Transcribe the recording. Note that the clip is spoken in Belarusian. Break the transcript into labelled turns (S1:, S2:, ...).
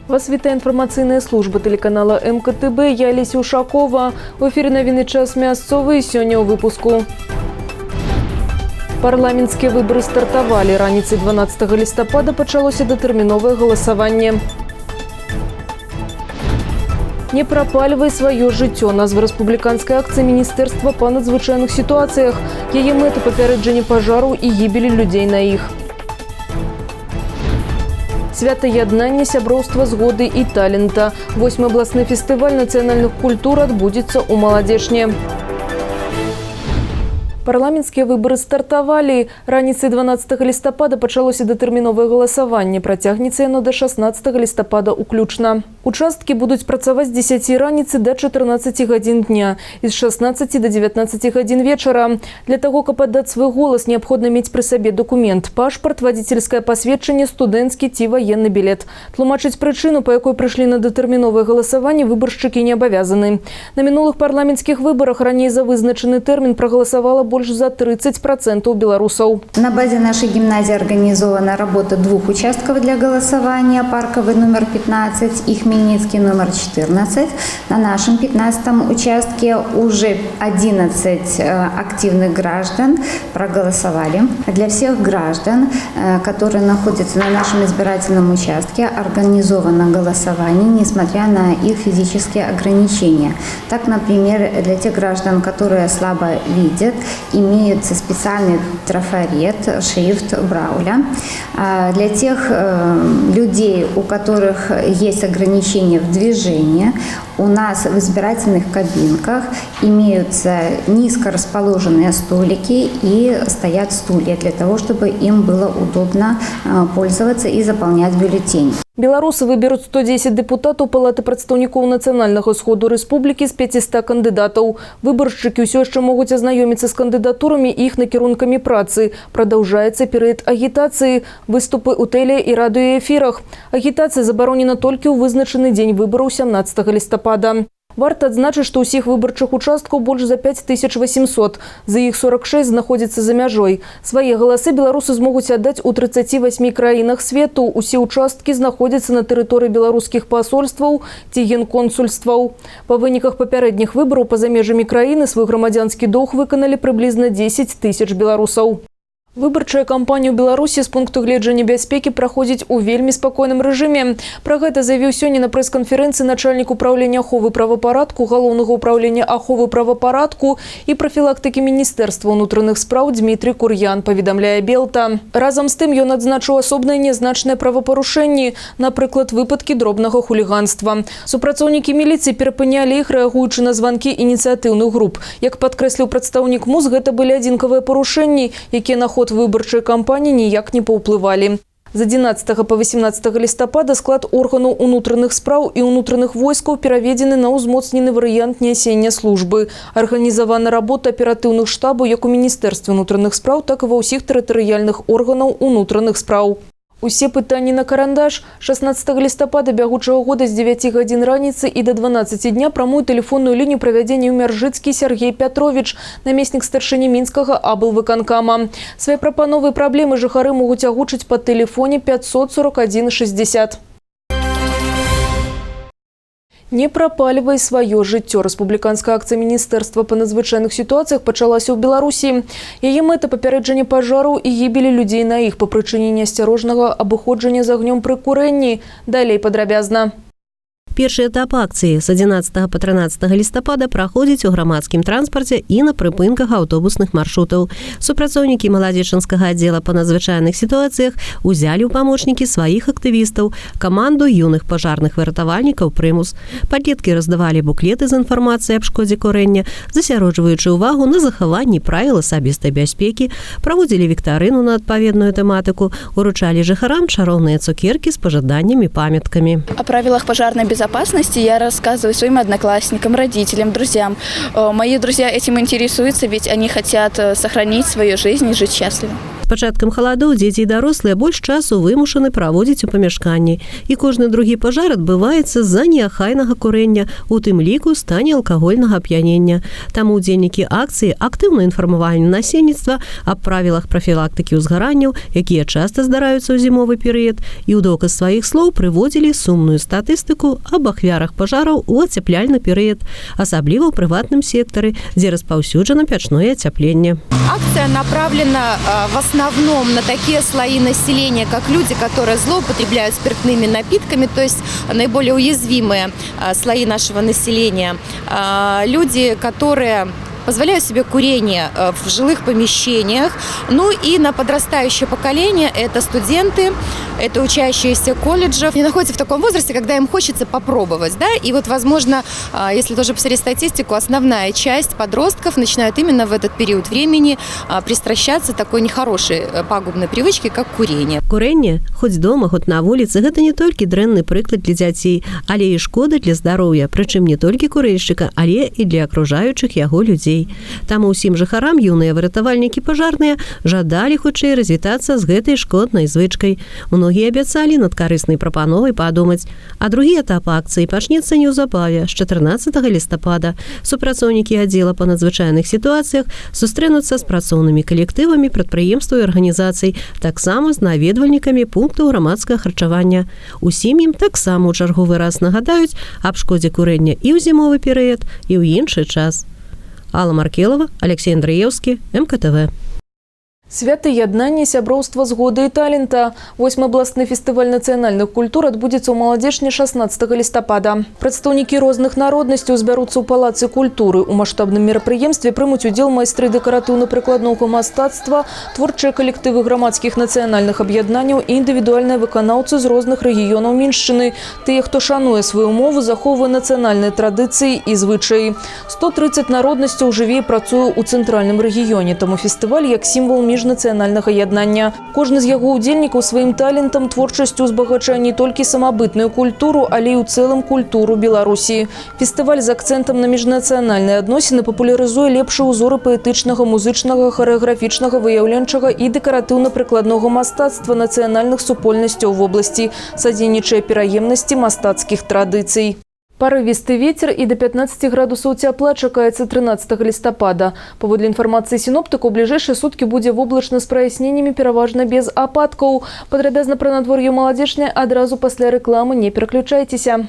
S1: Вас вітає інформаційна служба телеканала МКТБ. Я Олеся Ушакова. В ефірі новини «Час місцевий». Сьогодні у випуску. Парламентские выборы стартовали. Раніцей 12 листопада почалося датэрміновае галасаванне. Не прапальвай свое жыццё. Назва рэспубліканскай акцыі Міністэрства па надзвычайных сітуацыях. Яе мэта папярэджанне пажараў і гібелі людзей на іх. Свята яднання, сяброўства, згоды і талента. 8-й абласны фестываль нацыянальных культур адбудзецца ў Маладзечне. Парламентскія выборы стартавалі. Раніцай 12 лістапада пачалося датэрміновае галасаванне. Працягнецца яно да 16 лістапада ўключна. Участкі будуць працаваць з 10 раніцы да 14 гадзін дня і з 16 до 19 гадзін вечара. Для таго, каб аддаць свой голас, неабходна мець пры сабе дакумент, пашпарт, вадзіцельскае пасведчанне, студэнцкі ці ваенны білет. Тлумачыць прычыну, па якой прыйшлі на датэрміновае галасаванне, выбаршчыкі не абавязаны. На мінулых парламенцкіх выбарах раней за вызначаны тэрмін прагаласавала больш за 30% беларусаў.
S2: На базе нашей гимназии организована работа 2 участков для голосования. Парковый номер 15 и Хмельницкий номер 14. На нашем 15-м участке уже 11 активных граждан проголосовали. Для всех граждан, которые находятся на нашем избирательном участке, организовано голосование, несмотря на их физические ограничения. Так, например, для тех граждан, которые слабо видят, имеется специальный трафарет, шрифт Брауля. Для тех людей, у которых есть ограничения в движении, у нас в избирательных кабинках имеются низко расположенные столики и стоят стулья для того, чтобы им было удобно пользоваться и заполнять бюллетень.
S1: Беларусы выберут 110 депутатаў Палаты прадстаўнікоў нацыянальнага сходу рэспублікі з 500 кандыдатаў. Выбаршчыкі ўсё яшчэ могуць азнаёміцца з кандыдатурамі і іх накірункамі працы. Прадаўжаецца перыяд агітацыі, выступы ў тэле- і радыёэфірах. Агітацыя забаронена толькі ў вызначаны дзень выбараў 17 лістапада. Варта адзначыць, што ўсіх выбарчых участкаў больш за 5800. За іх 46 знаходзіцца за мяжой. Свае галасы беларусы змогуць аддаць у 38 краінах свету. Усе участкі знаходзяцца на тэрыторыі беларускіх пасольстваў ці генконсульстваў. Па выніках папярэдніх выбараў па-за межамі краіны свой грамадзянскі доўг выканалі прыблізна 10 000 беларусаў. Выбарчая кампанія ў Беларусі з пункту гледжання бяспекі праходзіць у вельмі спакойным рэжыме. Пра гэта заявіў сёння на прэс-канферэнцыі начальнік управлення аховы правапарадку, галоўнага управлення аховы правапарадку і прафілактыкі Міністэрства ўнутраных спраў Дмітрий Кур'ян, паведамляе Белта. Разам з тым ён адзначыў асобныя нязначныя правапарушэнні, напрыклад, выпадкі дробнага хуліганства. Супрацоўнікі міліцыі перапынялі іх, рэагуючы на званкі ініцыятыўных груп. Як падкрэсліў прадстаўнік МУЗ, гэта былі адзінкавыя парушэнні, якія на ход выбарчай кампаніі ніяк не паўплывалі. З 11 па 18 лістапада склад органаў унутраных спраў і ўнутраных войскаў пераведзены на ўзмоцнены варыянт нясення службы. Арганізавана работа аператыўных штабаў як у Міністэрстве ўнутраных спраў, так і ва ўсіх тэрытарыяльных органаў унутраных спраў. Усе пытанні на карандаш. 16 лістапада бягучага года з 9 гадзін раніцы і до 12 дня прамую тэлефонную лінію правядзення ў Мяржыцкі Сергей Пятрович, намеснік старшыні мінскага аблвыканкама. Свае прапановы і праблемы жыхары могуць агучыць па тэлефоне 541 60. Не прапальвай сваё жыццё. Рэспубліканская акцыя Міністэрства па надзвычайных сітуацыях пачалася ў Беларусі. Яе мэта папярэджанне пажараў і гібелі людзей на іх па прычыне неасцярожнага абыходжання з агнём пры курэнні. Далей падрабязна.
S3: Першы этап акцыі з 11 па 13 лістапада праходзіць у грамадскім транспарце і на прыпынках аўтобусных маршрутаў. Супрацоўнікі маладзечанскага аддзела па надзвычайных сітуацыях узялі ў памочнікі сваіх актывістаў, каманду юных пажарных выратавальнікаў «Прымус». Падлеткі раздавалі буклеты з інфармацыяй аб шкодзе курэння, засяроджваючы ўвагу на захаванні правіл асабістай бяспекі, праводзілі віктарыну на адпаведную тэматыку, уручалі жыхарам чароўныя цукеркі з пажаданнямі, памяткамі.
S4: О правилах пожарной безопасности я рассказываю своим одноклассникам, родителям, друзьям. Мои друзья этим интересуются, ведь они хотят сохранить свою жизнь и жить счастливо.
S3: З пачаткам халадоў дзеці і дарослыя больш часу вымушаны праводзіць у памяшканні. І кожны другі пажар адбываецца з-за неахайнага курэння, у тым ліку стане алкагольнага ап'янення. Таму удзельнікі акцыі актыўна інфармавалі насельніцтва аб правілах прафілактыкі ўзгаранняў, якія часта здараюцца ў зімовы перыяд, і ў доказ сваіх слоў прыводзілі сумную статыстыку аб ахвярах пажараў у ацяпляльны перыяд, асабліва ў прыватным сектары, дзе распаўсюджана печное отопление.
S5: Акция направлена в основном на такие слои населения, как люди, которые злоупотребляют спиртными напитками, то есть наиболее уязвимые слои нашего населения. Люди, которые позволяют себе курение в жилых помещениях. Ну и на подрастающее поколение это студенты, это учащиеся колледжев. Они находятся в таком возрасте, когда им хочется попробовать. Да? И вот, возможно, если тоже посмотреть статистику, основная часть подростков начинают именно в этот период времени пристращаться такой нехорошей пагубной привычки, как курение.
S3: Курение, хоть дома, хоть на улице, это не только дрэнны прыклад для дзяцей, але и шкода для здароўя, прычым не толькі курильшчыка, але і для акружаючых яго людзей. Таму ўсім жыхарам юныя выратавальнікі пажарныя жадалі хутчэй развітацца з гэтай шкоднай звычкай. Многія абяцалі над карыснай прапановай падумаць. А другі этап акцыі пачнецца неўзабаве, з 14 лістапада. Супрацоўнікі аддзела па надзвычайных сітуацыях сустрэнуцца з працоўнымі калектывамі прадпрыемстваў і арганізацый, таксама з наведвальнікамі пунктаў грамадскага харчавання. Усім ім таксама ў чарговы раз нагадаюць аб шкодзе курэння і ў зімовы перыяд, і ў іншы час. Алла Маркелова, Алексей Андреевский, МКТВ.
S1: Свято яднання, сяброўства, згоды і талента. 8-й абласны фестываль нацыянальных культур адбудзецца ў Маладзечні 16 лістапада. Прадстаўнікі розных народнасцяў збяруцца ў палацы культуры. У маштабным мерапрыемстве прымуць удзел майстры дэкаратыўна-прыкладнога мастацтва, творчыя калектывы грамадскіх нацыянальных аб'яднанняў і індывідуальныя выканаўцы з розных рэгіёнаў Міншчыны. Тыя, хто шануе сваю мову, захоўвае нацыянальныя традыцыі і звычаі. 130 народнасцяў жыве і працуе ў цэнтральным рэгіёне, таму фестываль як сімвал міжнацыянальнага яднання. Кожны з яго удзельнікаў сваім талентам, творчасцю узбагачае не толькі самабытную культуру, але і ў цэлым культуру Беларусі. Фестываль з акцэнтам на міжнацыянальныя адносіны папулярызуе лепшыя ўзоры паэтычнага, музычнага, харэаграфічнага, выяўленчага і дэкаратыўна-прыкладнога мастацтва нацыянальных супольнасцяў вобласці, садзейнічае пераемнасці мастацкіх традыцый. Парывісты ветер і до 15 градусаў цяпла чакаецца 13 лістапада. Паводле інфармацыі сіноптыкаў, бліжэйшыя суткі будзе воблачна з праясненнямі, пераважна без ападкаў. Падрабязна пра надвор'е Маладзечнай адразу пасля рэкламы, не пераключайцеся.